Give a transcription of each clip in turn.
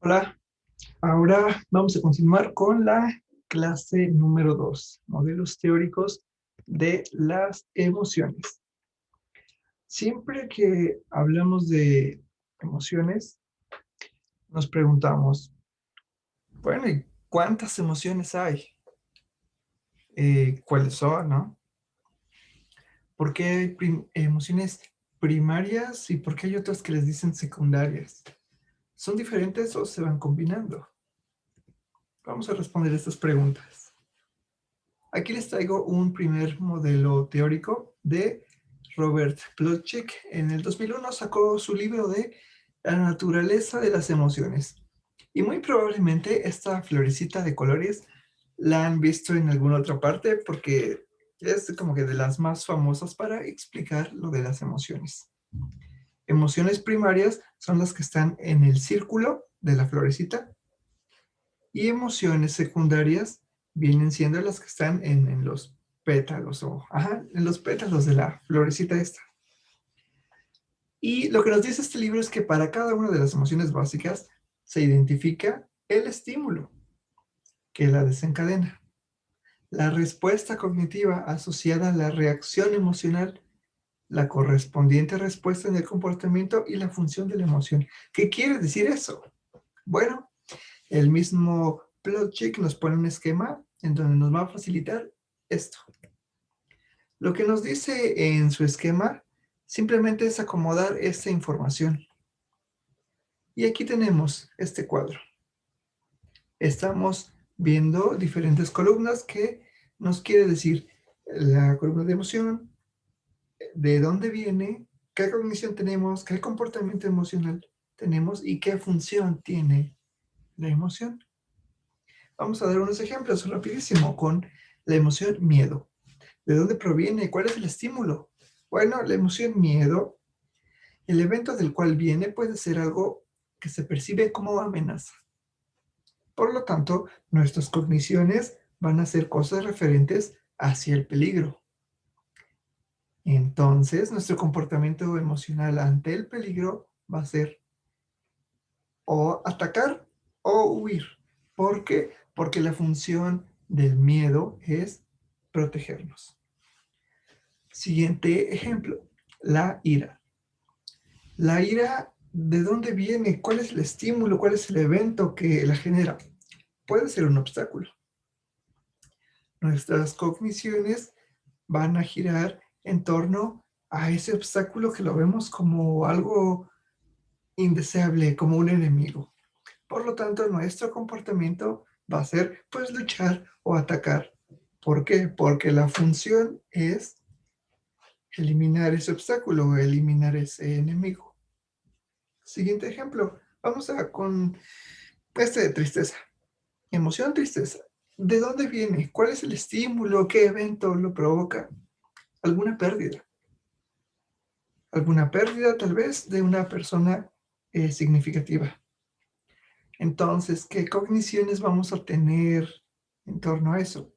Hola, ahora vamos a continuar con la clase número 2, modelos teóricos de las emociones. Siempre que hablamos de emociones, nos preguntamos, bueno, ¿y cuántas emociones hay? ¿Cuáles son, no? ¿Por qué hay emociones primarias y por qué hay otras que les dicen secundarias? ¿Son diferentes o se van combinando? Vamos a responder estas preguntas. Aquí les traigo un primer modelo teórico de Robert Plutchik. En el 2001 sacó su libro de La naturaleza de las emociones. Y muy probablemente esta florecita de colores la han visto en alguna otra parte porque es como que de las más famosas para explicar lo de las emociones. Emociones primarias son las que están en el círculo de la florecita y emociones secundarias vienen siendo las que están en los pétalos, en los pétalos de la florecita esta. Y lo que nos dice este libro es que para cada una de las emociones básicas se identifica el estímulo que la desencadena, la respuesta cognitiva asociada a la reacción emocional, la correspondiente respuesta en el comportamiento y la función de la emoción. ¿Qué quiere decir eso? Bueno, el mismo Plutchik nos pone un esquema en donde nos va a facilitar esto. Lo que nos dice en su esquema simplemente es acomodar esta información. Y aquí tenemos este cuadro. Estamos viendo diferentes columnas que nos quiere decir la columna de emoción, de dónde viene, qué cognición tenemos, qué comportamiento emocional tenemos y qué función tiene la emoción. Vamos a dar unos ejemplos rapidísimo con la emoción miedo. ¿De dónde proviene? ¿Cuál es el estímulo? Bueno, la emoción miedo, el evento del cual viene puede ser algo que se percibe como amenaza. Por lo tanto, nuestras cogniciones van a ser cosas referentes hacia el peligro. Entonces, nuestro comportamiento emocional ante el peligro va a ser o atacar o huir. ¿Por qué? Porque la función del miedo es protegernos. Siguiente ejemplo, la ira. La ira, ¿de dónde viene? ¿Cuál es el estímulo? ¿Cuál es el evento que la genera? Puede ser un obstáculo. Nuestras cogniciones van a girar en torno a ese obstáculo que lo vemos como algo indeseable, como un enemigo. Por lo tanto, nuestro comportamiento va a ser, pues, luchar o atacar. ¿Por qué? Porque la función es eliminar ese obstáculo, eliminar ese enemigo. Siguiente ejemplo, vamos a con este de tristeza. Emoción, tristeza. ¿De dónde viene? ¿Cuál es el estímulo? ¿Qué evento lo provoca? ¿Alguna pérdida? ¿Alguna pérdida tal vez de una persona significativa? Entonces, ¿qué cogniciones vamos a tener en torno a eso?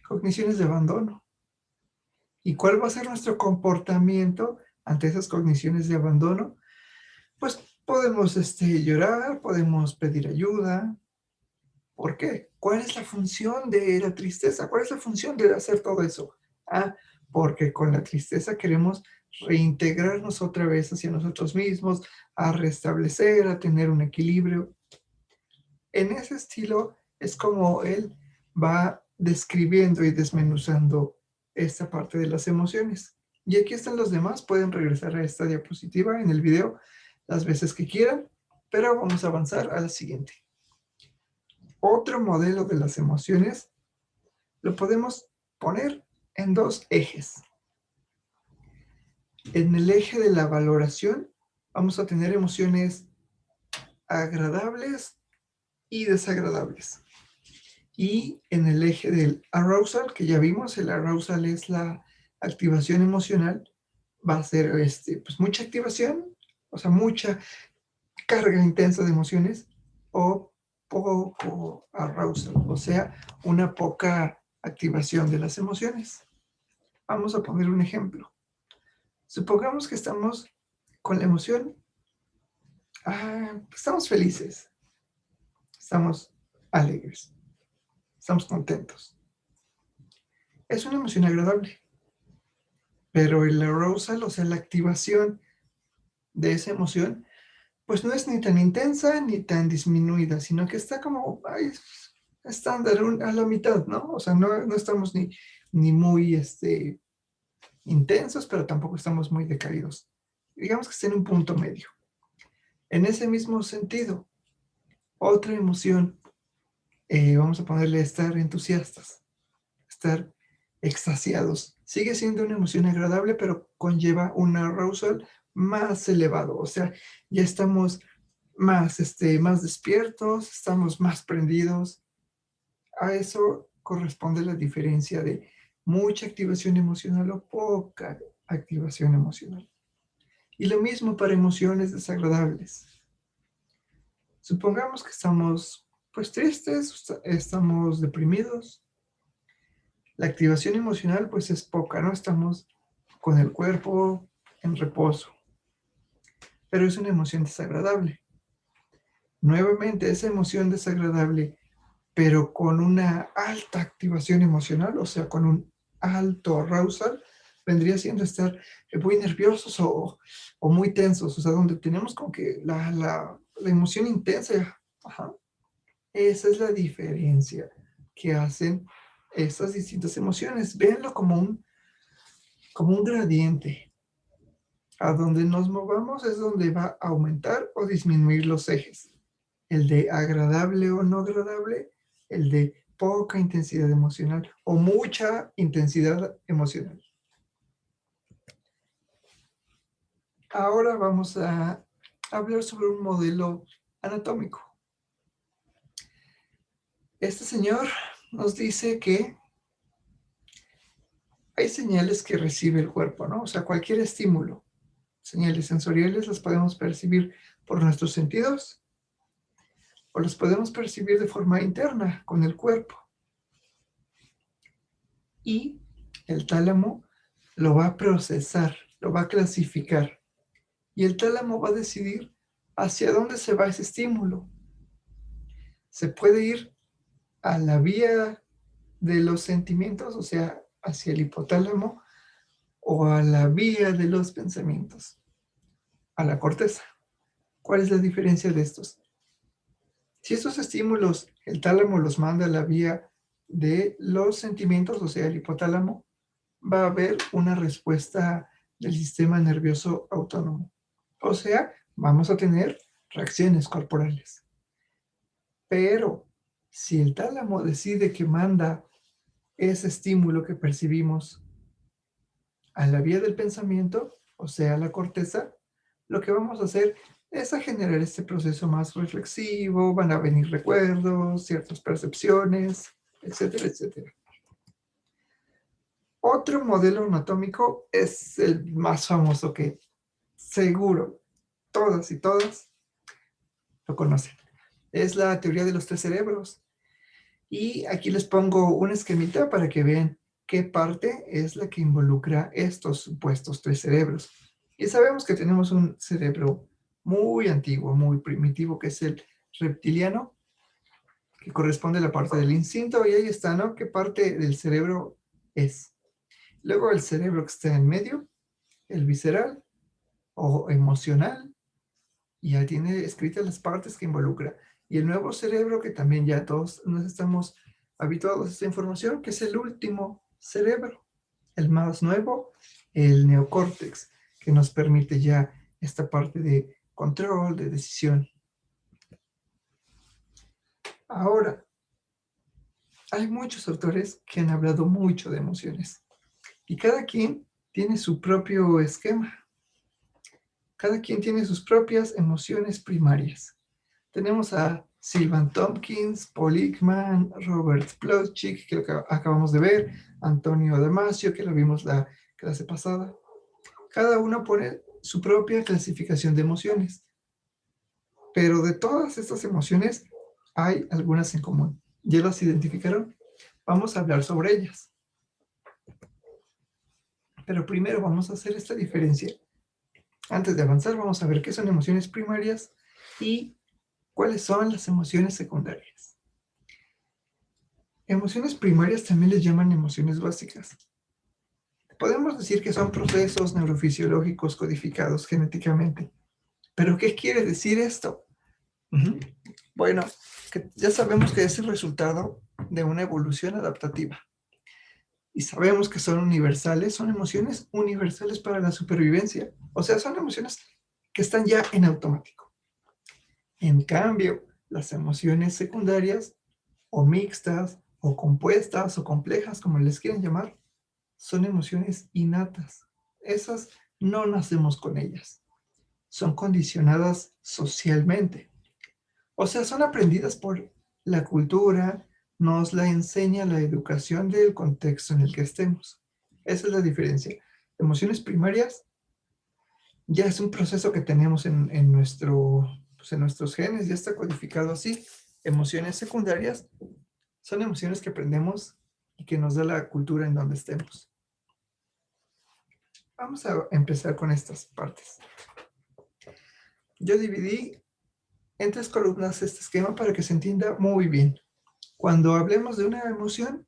Cogniciones de abandono. ¿Y cuál va a ser nuestro comportamiento ante esas cogniciones de abandono? Pues podemos llorar, podemos pedir ayuda. ¿Por qué? ¿Cuál es la función de la tristeza? ¿Cuál es la función de hacer todo eso? Ah, porque con la tristeza queremos reintegrarnos otra vez hacia nosotros mismos, a restablecer, a tener un equilibrio. En ese estilo es como él va describiendo y desmenuzando esta parte de las emociones. Y aquí están los demás, pueden regresar a esta diapositiva en el video las veces que quieran, pero vamos a avanzar a la siguiente. Otro modelo de las emociones lo podemos poner en dos ejes. En el eje de la valoración vamos a tener emociones agradables y desagradables. Y en el eje del arousal, que ya vimos, el arousal es la activación emocional, va a ser pues mucha activación, o sea, mucha carga intensa de emociones, o poco arousal, o sea, una poca activación de las emociones. Vamos a poner un ejemplo. Supongamos que estamos con la emoción, estamos felices. estamos alegres, estamos contentos. Es una emoción agradable, pero el arousal, o sea, la activación de esa emoción, pues no es ni tan intensa ni tan disminuida, sino que está como estándar, a la mitad, ¿no? O sea, no estamos ni muy intensos, pero tampoco estamos muy decaídos. Digamos que está en un punto medio. En ese mismo sentido, otra emoción, vamos a ponerle estar entusiastas, estar extasiados. Sigue siendo una emoción agradable, pero conlleva un arousal más elevado. O sea, ya estamos más despiertos, estamos más prendidos. A eso corresponde la diferencia de mucha activación emocional o poca activación emocional. Y lo mismo para emociones desagradables. Supongamos que estamos pues tristes, estamos deprimidos. La activación emocional pues es poca, ¿no? Estamos con el cuerpo en reposo, pero es una emoción desagradable. Nuevamente, esa emoción desagradable, pero con una alta activación emocional, o sea, con un alto arousal, vendría siendo estar muy nerviosos o muy tensos, o sea, donde tenemos como que la emoción intensa. Ajá. Esa es la diferencia que hacen estas distintas emociones. Véanlo como un gradiente. A donde nos movamos es donde va a aumentar o disminuir los ejes. El de agradable o no agradable, el de poca intensidad emocional o mucha intensidad emocional. Ahora vamos a hablar sobre un modelo anatómico. Este señor nos dice que hay señales que recibe el cuerpo, ¿no? O sea, cualquier estímulo, señales sensoriales las podemos percibir por nuestros sentidos o las podemos percibir de forma interna con el cuerpo. Y el tálamo lo va a procesar, lo va a clasificar. Y el tálamo va a decidir hacia dónde se va ese estímulo. Se puede ir a la vía de los sentimientos, o sea, hacia el hipotálamo, o a la vía de los pensamientos, a la corteza. ¿Cuál es la diferencia de estos? Si estos estímulos el tálamo los manda a la vía de los sentimientos, o sea, el hipotálamo, va a haber una respuesta del sistema nervioso autónomo. O sea, vamos a tener reacciones corporales. Pero si el tálamo decide que manda ese estímulo que percibimos a la vía del pensamiento, o sea, a la corteza, lo que vamos a hacer es a generar este proceso más reflexivo, van a venir recuerdos, ciertas percepciones, etcétera, etcétera. Otro modelo anatómico es el más famoso que seguro todas y todas lo conocen. Es la teoría de los tres cerebros. Y aquí les pongo un esquemita para que vean qué parte es la que involucra estos supuestos tres cerebros. Y sabemos que tenemos un cerebro muy antiguo, muy primitivo, que es el reptiliano, que corresponde a la parte del instinto, y ahí está, ¿no? ¿Qué parte del cerebro es? Luego el cerebro que está en medio, el visceral o emocional, y ya tiene escritas las partes que involucra. Y el nuevo cerebro, que también ya todos nos estamos habituados a esta información, que es el último cerebro, el más nuevo, el neocórtex, que nos permite ya esta parte de control, de decisión. Ahora, hay muchos autores que han hablado mucho de emociones y cada quien tiene su propio esquema. Cada quien tiene sus propias emociones primarias. Tenemos a Sylvan Tompkins, Paul Ekman, Robert Plutchik, que lo acabamos de ver, Antonio Damasio, que lo vimos la clase pasada. Cada uno pone su propia clasificación de emociones, pero de todas estas emociones hay algunas en común. ¿Ya las identificaron? Vamos a hablar sobre ellas. Pero primero vamos a hacer esta diferencia. Antes de avanzar, vamos a ver qué son emociones primarias y ¿Cuáles son las emociones secundarias? Emociones primarias también les llaman emociones básicas. Podemos decir que son procesos neurofisiológicos codificados genéticamente. ¿Pero qué quiere decir esto? Bueno, que ya sabemos que es el resultado de una evolución adaptativa. Y sabemos que son universales, son emociones universales para la supervivencia. O sea, son emociones que están ya en automático. En cambio, las emociones secundarias, o mixtas, o compuestas, o complejas, como les quieran llamar, son emociones innatas. Esas no nacemos con ellas. Son condicionadas socialmente. O sea, son aprendidas por la cultura, nos la enseña la educación del contexto en el que estemos. Esa es la diferencia. Emociones primarias ya es un proceso que tenemos en nuestros genes, ya está codificado así. Emociones secundarias son emociones que aprendemos y que nos da la cultura en donde estemos. Vamos a empezar con estas partes. Yo dividí en 3 columnas este esquema para que se entienda muy bien. Cuando hablemos de una emoción,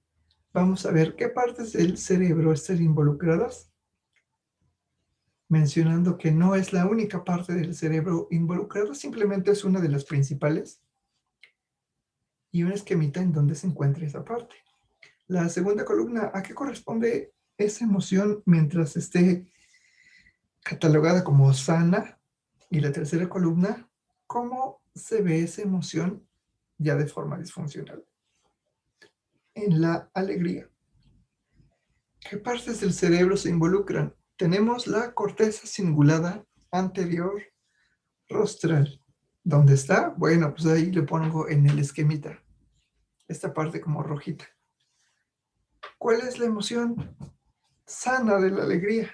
vamos a ver qué partes del cerebro están involucradas, mencionando que no es la única parte del cerebro involucrada, simplemente es una de las principales, y un esquemita en donde se encuentra esa parte. La segunda columna, ¿a qué corresponde esa emoción mientras esté catalogada como sana? Y la tercera columna, ¿cómo se ve esa emoción ya de forma disfuncional? En la alegría, ¿qué partes del cerebro se involucran? Tenemos la corteza cingulada anterior rostral. ¿Dónde está? Bueno, pues ahí le pongo en el esquemita, esta parte como rojita. ¿Cuál es la emoción sana de la alegría?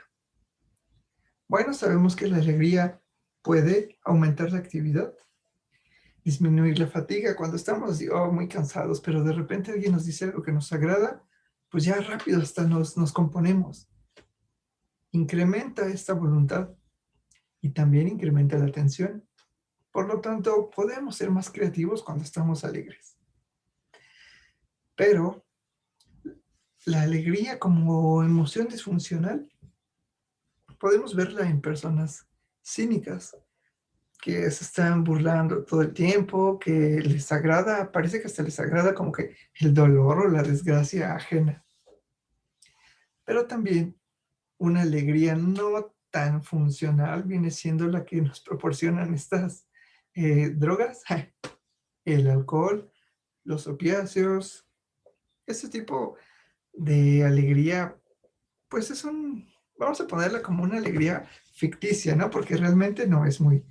Bueno, sabemos que la alegría puede aumentar la actividad, disminuir la fatiga cuando estamos muy cansados, pero de repente alguien nos dice algo que nos agrada, pues ya rápido hasta nos componemos. Incrementa esta voluntad y también incrementa la atención. Por lo tanto, podemos ser más creativos cuando estamos alegres. Pero la alegría como emoción disfuncional, podemos verla en personas cínicas que se están burlando todo el tiempo, que les agrada, parece que hasta les agrada como que el dolor o la desgracia ajena. Pero también una alegría no tan funcional viene siendo la que nos proporcionan estas drogas, el alcohol, los opiáceos. Ese tipo de alegría, pues vamos a ponerla como una alegría ficticia, ¿no? Porque realmente no es muy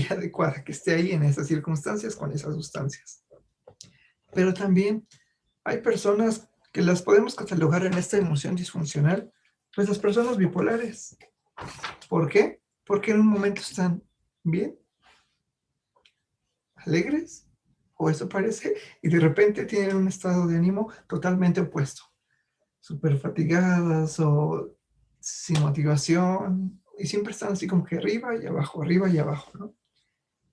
adecuada que esté ahí en esas circunstancias con esas sustancias. Pero también hay personas que las podemos catalogar en esta emoción disfuncional, pues las personas bipolares. ¿Por qué? Porque en un momento están bien, alegres, o eso parece, y de repente tienen un estado de ánimo totalmente opuesto, súper fatigadas o sin motivación, y siempre están así como que arriba y abajo, ¿no?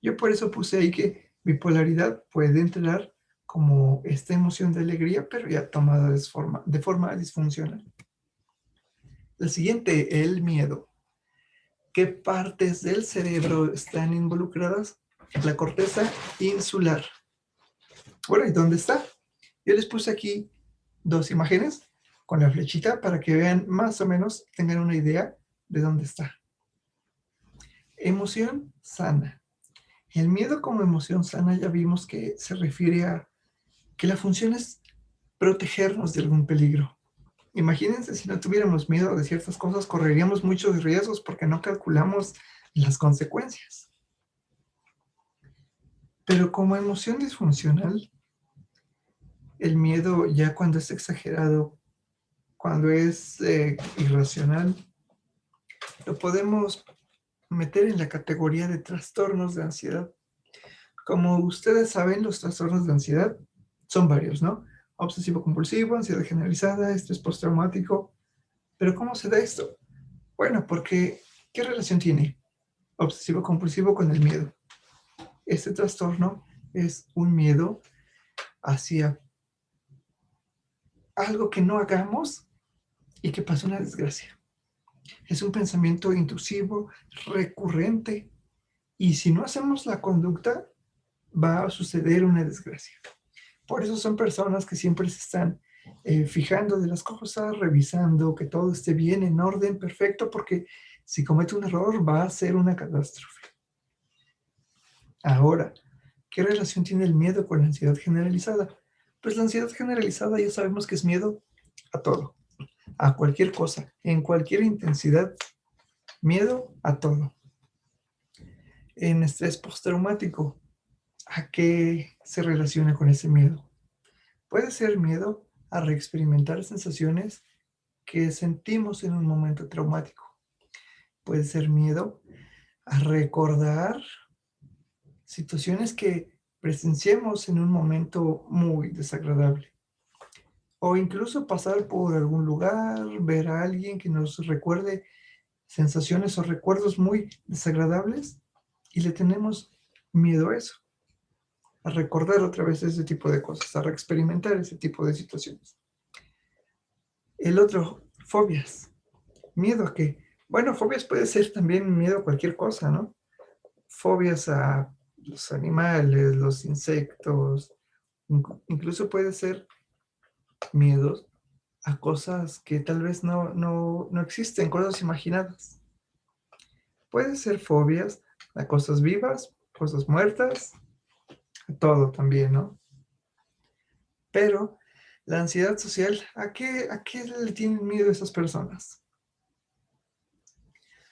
Yo por eso puse ahí que bipolaridad puede entrar como esta emoción de alegría, pero ya tomada de forma disfuncional. El siguiente, el miedo. ¿Qué partes del cerebro están involucradas? La corteza insular. Bueno, ¿y dónde está? Yo les puse aquí 2 imágenes con la flechita para que vean más o menos, tengan una idea de dónde está. Emoción sana. El miedo como emoción sana ya vimos que se refiere a que la función es protegernos de algún peligro. Imagínense si no tuviéramos miedo de ciertas cosas, correríamos muchos riesgos porque no calculamos las consecuencias. Pero como emoción disfuncional, el miedo ya cuando es exagerado, cuando es irracional, lo podemos meter en la categoría de trastornos de ansiedad. Como ustedes saben, los trastornos de ansiedad son varios, ¿no? Obsesivo compulsivo, ansiedad generalizada, estrés postraumático. ¿Pero cómo se da esto? Bueno, porque ¿qué relación tiene obsesivo compulsivo con el miedo? Este trastorno es un miedo hacia algo que no hagamos y que pase una desgracia. Es un pensamiento intrusivo, recurrente, y si no hacemos la conducta, va a suceder una desgracia. Por eso son personas que siempre se están fijando de las cosas, revisando que todo esté bien, en orden, perfecto, porque si comete un error va a ser una catástrofe. Ahora, ¿qué relación tiene el miedo con la ansiedad generalizada? Pues la ansiedad generalizada ya sabemos que es miedo a todo, a cualquier cosa, en cualquier intensidad, miedo a todo. En estrés postraumático, ¿a qué se relaciona con ese miedo? Puede ser miedo a reexperimentar sensaciones que sentimos en un momento traumático. Puede ser miedo a recordar situaciones que presenciemos en un momento muy desagradable. O incluso pasar por algún lugar, ver a alguien que nos recuerde sensaciones o recuerdos muy desagradables y le tenemos miedo a eso, a recordar otra vez ese tipo de cosas, a reexperimentar ese tipo de situaciones. El otro, fobias. ¿Miedo a qué? Bueno, fobias puede ser también miedo a cualquier cosa, ¿no? Fobias a los animales, los insectos, incluso puede ser miedos a cosas que tal vez no existen, cosas imaginadas. Puede ser fobias a cosas vivas, cosas muertas, a todo también, ¿no? Pero la ansiedad social, ¿a qué le tienen miedo esas personas?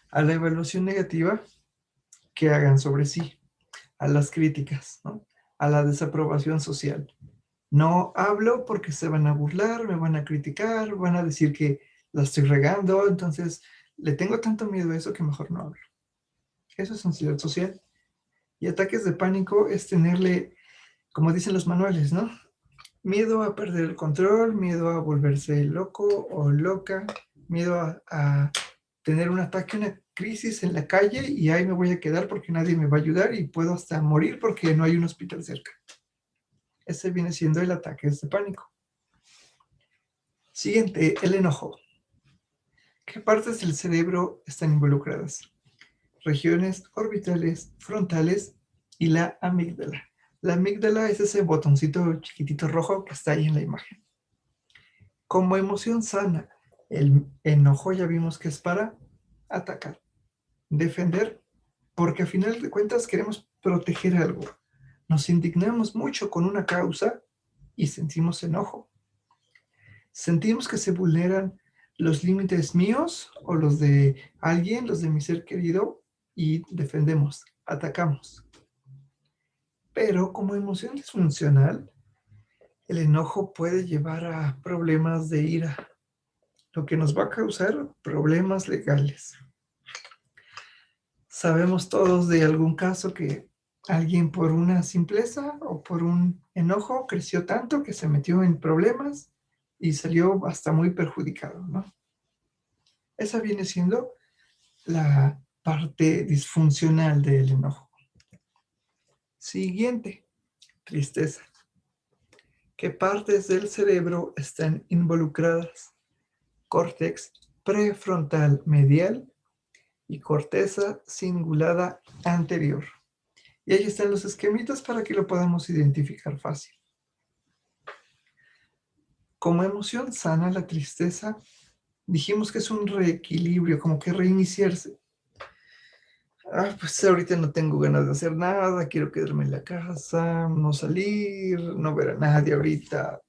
A la evaluación negativa que hagan sobre sí, a las críticas, ¿no? A la desaprobación social. No hablo porque se van a burlar, me van a criticar, van a decir que la estoy regando, entonces le tengo tanto miedo a eso que mejor no hablo. Eso es ansiedad social. Y ataques de pánico es tenerle, como dicen los manuales, ¿no? Miedo a perder el control, miedo a volverse loco o loca, miedo a tener un ataque, una crisis en la calle y ahí me voy a quedar porque nadie me va a ayudar y puedo hasta morir porque no hay un hospital cerca. Ese viene siendo el ataque de pánico. Siguiente, el enojo. ¿Qué partes del cerebro están involucradas? Regiones orbitales, frontales y la amígdala. La amígdala es ese botoncito chiquitito rojo que está ahí en la imagen. Como emoción sana, el enojo ya vimos que es para atacar, defender, porque a final de cuentas queremos proteger algo. Nos indignamos mucho con una causa y sentimos enojo. Sentimos que se vulneran los límites míos o los de alguien, los de mi ser querido, y defendemos, atacamos. Pero como emoción disfuncional, el enojo puede llevar a problemas de ira, lo que nos va a causar problemas legales. Sabemos todos de algún caso que alguien por una simpleza o por un enojo creció tanto que se metió en problemas y salió hasta muy perjudicado, ¿no? Esa viene siendo la parte disfuncional del enojo. Siguiente, tristeza. ¿Qué partes del cerebro están involucradas? Córtex prefrontal medial y corteza cingulada anterior. Y ahí están los esquemitas para que lo podamos identificar fácil. Como emoción sana, la tristeza, dijimos que es un reequilibrio, como que reiniciarse. Pues ahorita no tengo ganas de hacer nada, quiero quedarme en la casa, no salir, no ver a nadie ahorita.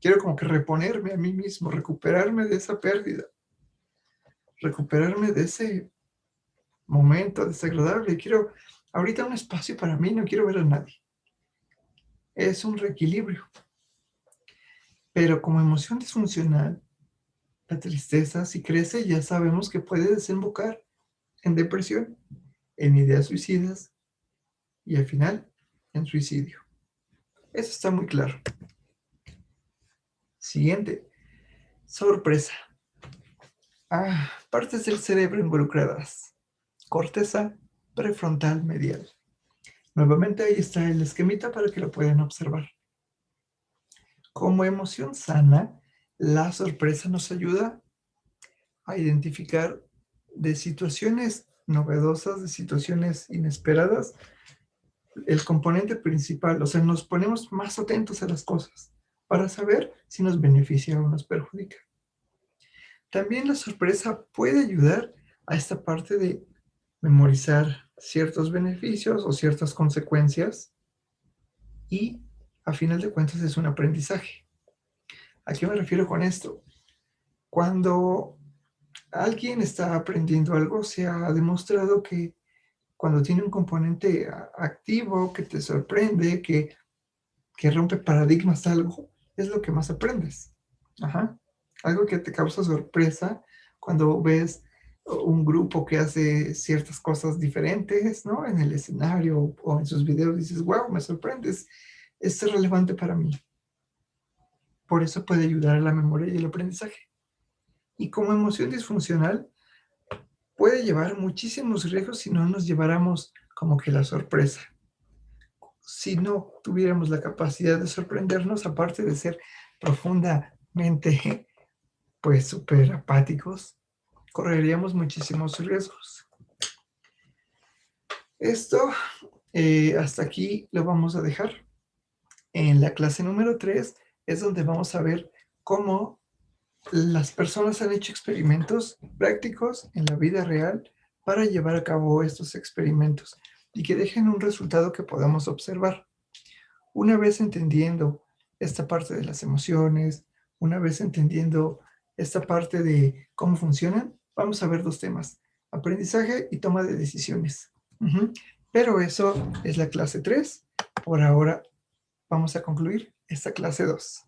Quiero como que reponerme a mí mismo, recuperarme de esa pérdida, recuperarme de ese momento desagradable. Quiero ahorita un espacio para mí, no quiero ver a nadie. Es un reequilibrio. Pero como emoción disfuncional, la tristeza, si crece, ya sabemos que puede desembocar en depresión, en ideas suicidas y al final en suicidio. Eso está muy claro. Siguiente, sorpresa. Partes del cerebro involucradas. Corteza prefrontal medial. Nuevamente ahí está el esquemita para que lo puedan observar. Como emoción sana, la sorpresa nos ayuda a identificar de situaciones novedosas, de situaciones inesperadas, el componente principal. O sea, nos ponemos más atentos a las cosas para saber si nos beneficia o nos perjudica. También la sorpresa puede ayudar a esta parte de memorizar ciertos beneficios o ciertas consecuencias y, a final de cuentas, es un aprendizaje. ¿A qué me refiero con esto? Cuando alguien está aprendiendo algo, se ha demostrado que cuando tiene un componente activo, que te sorprende, que rompe paradigmas algo, es lo que más aprendes. Ajá. Algo que te causa sorpresa cuando ves un grupo que hace ciertas cosas diferentes, ¿no? En el escenario o en sus videos dices, wow, me sorprendes, es relevante para mí. Por eso puede ayudar a la memoria y el aprendizaje. Y como emoción disfuncional, puede llevar muchísimos riesgos si no nos lleváramos como que la sorpresa. Si no tuviéramos la capacidad de sorprendernos, aparte de ser profundamente, pues, súper apáticos, correríamos muchísimos riesgos. Esto, hasta aquí lo vamos a dejar. En la clase número 3 es donde vamos a ver cómo las personas han hecho experimentos prácticos en la vida real para llevar a cabo estos experimentos y que dejen un resultado que podamos observar. Una vez entendiendo esta parte de las emociones, una vez entendiendo esta parte de cómo funcionan, vamos a ver dos temas: aprendizaje y toma de decisiones. Pero eso es la clase 3. Por ahora vamos a concluir esta clase 2.